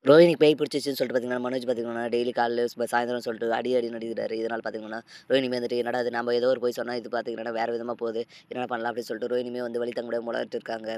ரோஹினிக்கு பேய் பிடிச்சிருச்சுன்னு சொல்லிட்டு பார்த்தீங்கன்னா, மனோஜ் பார்த்தீங்கன்னா, டெய்லி காலையில சாயந்தரம் சொல்லிட்டு அடின்னு அடிக்கிறாரு. இதனால பார்த்தீங்கன்னா, ரோஹினியுமே வந்துட்டு என்னடா இது நம்ம ஏதோ ஒரு பொய் சொன்னா, இது பார்த்தீங்கன்னா வேற விதமா போகுது. என்ன பண்ணலாம் அப்படின்னு சொல்லிட்டு ரோஹினியுமே வந்து வழி தங்க முடியாம உளறிட்டு இருக்காங்க.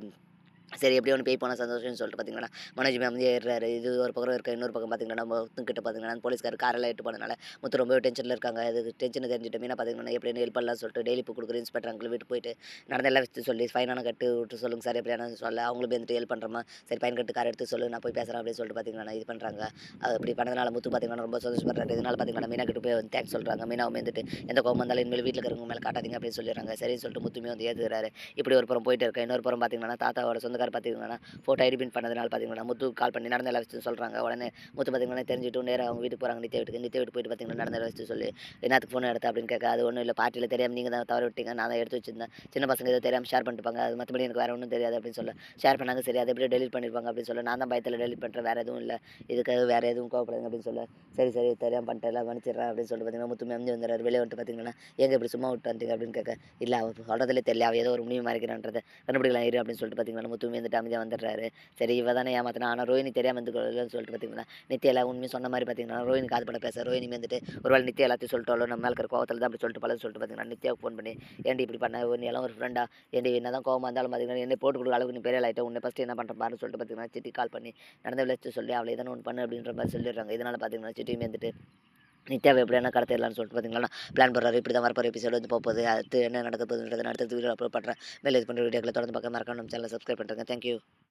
சரி எப்படியோ ஒண்ணு பேய் போனா சந்தோஷம்னு சொல்லிட்டு பார்த்தீங்கன்னா, மனோஜ் அமைதியா ஏறுறாரு. இது ஒரு பக்கம் இருக்க இன்னொரு பக்கம் பார்த்தீங்கன்னா, நம்ம முத்துக்கிட்ட பார்த்தீங்கன்னா, போலீஸ்காரர் காரெல்லாம் எட்டு போனனால முத்து ரொம்பவே டென்ஷன்ல இருக்காங்க. அதுக்கு டென்ஷன தெரிஞ்சுட்டு மீனா பார்த்தீங்கன்னா, எப்படின்னு ஹெல்ப் பண்ணலாம்னு சொல்லிட்டு டெய்லி இப்போ குடுக்குற இன்ஸ்பெக்டர் அங்கிள் வீட்டுக்கு போயிட்டு நடந்த எல்லா விஷயத்தையும் சொல்லி ஃபைனான கட்டி விட்டு சொல்லுங்க சார் எப்படியான சொல்ல அவங்களும் வந்துட்டு ஹெல்ப் பண்றோமா, சரி ஃபைன் கட்டு கார் எடுத்து சொல்லு நான் போய் பேசுறேன் அப்படின்னு சொல்லிட்டு பார்த்தீங்கன்னா, இது பண்றாங்க. அது அப்படி பண்ணதுனால முத்து பார்த்தீங்கன்னா ரொம்ப சந்தோஷப்படுறாரு. இதனால பார்த்தீங்கன்னா, மீனா கிட்ட போய் வந்து தேங்க்ஸ் சொல்றாங்க. மீனாவும் வந்துட்டு எந்த கோவமா இருந்தாலும் இனிமேல் வீட்ல இருக்கிறவங்க மேல காட்டாதீங்க அப்படின்னு சொல்லிடுறாங்க. சரின்னு சொல்லிட்டு முத்துமே வந்து ஏத்துக்கிறாரு. இப்படி ஒரு புறம் போயிட்டு இருக்கு. இன்னொரு புறம் பார்த்தீங்கன்னா, தாத்தாவோட சொந்தக்காரர் பார்த்தீங்கன்னா ஃபோட்டோ எடிட் பண்ணதுனால பார்த்தீங்கன்னா, முத்துக்கு கால் பண்ணி நடந்த எல்லா விஷயத்தையும் சொல்றாங்க. உடனே முத்து பார்த்தீங்கன்னா தெரிஞ்சுட்டு நேரா அவங்க வீட்டுக்கு போறாங்க நித்யா வீட்டுக்கு. நித்யா வீட்டுக்கு போயிட்டு பார்த்தீங்கன்னா, நடந்த எல்லா விஷயத்தையும் சொல்லி, "என்னாத்துக்கு ஃபோன் எடுத்த?" அப்படின்னு கேட்க, "அது ஒண்ணும் இல்ல பார்ட்டியில தெரியாம நீங்க தான் தவற விட்டீங்க. நான் தான் எடுத்து வச்சிருந்தேன். சின்ன பசங்க ஏதோ தெரியாம ஷேர் பண்ணிட்டுப்பாங்க. அது மத்தபடி எனக்கு வேற ஒண்ணும் தெரியாது." அப்படின்னு சொல்ல, ஷேர் பண்ணாங்க. சரி அத எப்படியோ டெலீட் பண்ணியிருப்பாங்க அப்படின்னு சொல்ல, "நான் தான் பயத்துல டெலீட் பண்றேன். வேற எதுவும் இல்ல. இதுக்காக வேற எதுவும் கோவப்படாதீங்க." அப்படின்னு சொல்ல, "சரி, சரி தெரியாம பண்ணிட்டேன்ல மன்னிச்சிடுறேன்." அப்படின்னு சொல்லிட்டு பார்த்தீங்கன்னா, முத்து மெமஞ்சி வந்துறாரு. வெளிய வந்துட்டு பார்த்தீங்கன்னா, "ஏங்க இப்படி சும்மா விட்டு வந்துட்டீங்க?" அப்படின்னு கேட்க, "இல்ல அவ சொல்றதிலே தெரியல. அவ ஏதோ ஒரு முடிவு மறைக்கிறான்றத கண்டுபிடிக்கலாம் இரு." அப்படின்னு சொல்லிட்டு பார்த்தீங்கன்னா, முத்துமே வந்துட்டு அமைதியா வந்துடுறாரு. சரி இவ தானே ஏமாத்துனா. ஆனா ரோஹினி தெரியாம இருந்துக்கோன்னு சொல்லிட்டு பார்த்தீங்கன்னா, நித்யா எல்லா உண்மையும் சொன்ன மாரி பார்த்தீங்கன்னா, ரோஹினி காது பட பேச ரோஹினி வந்துட்டு ஒரு வேள நித்யா எல்லாத்தையும் சொல்லிட்டாளோ, நம்ம மேல இருக்கிற கோவத்துல தான் அப்படி சொல்லிட்டு போலன்னு சொல்லிட்டு பார்த்தீங்கன்னா, நித்யாவுக்கு ஃபோன் பண்ணி, "ஏன்டி இப்படி பண்ண? நீ எல்லாம் ஒரு ஃப்ரெண்டா? ஏன்டி என்னதான் கோவமா இருந்தாலும் பார்த்தீங்கன்னா, என்னை போட்டு குடுக்குற அளவுக்கு நீ பெரிய ஆள் ஆயிட்ட. உன்னை ஃபர்ஸ்ட்டு என்ன பண்றேன் பாருன்னு" சொல்லிட்டு பார்த்தீங்கன்னா, சித்திக்கு கால் பண்ணி நடந்த விஷயத்த சொல்லி, அவள ஏதான ஒண்ணு பண்ணு அப்படின்ற மாரி சொல்லிடுறாங்க. இதனால பார்த்தீங்கன்னா, சித்தியுமே வந்துட்டு நித்யாவ எப்படியானா கடத்திடலாம்னு சொல்லிட்டு பார்த்தீங்கன்னா, பிளான் போடுறாரு. இப்படி தான் வரப்போற எபிசோடு வந்து போப்போது. அடுத்து என்ன நடக்க போகுதுன்றத நான் அடுத்த வீடியோல அப்லோட் பண்றேன். மேலும் இது போன்ற வீடியோக்கள தொடர்ந்து பார்க்க மறக்காம நம்ம சேனல சப்ஸ்கிரைப் பண்ணிருங்க. Thank you.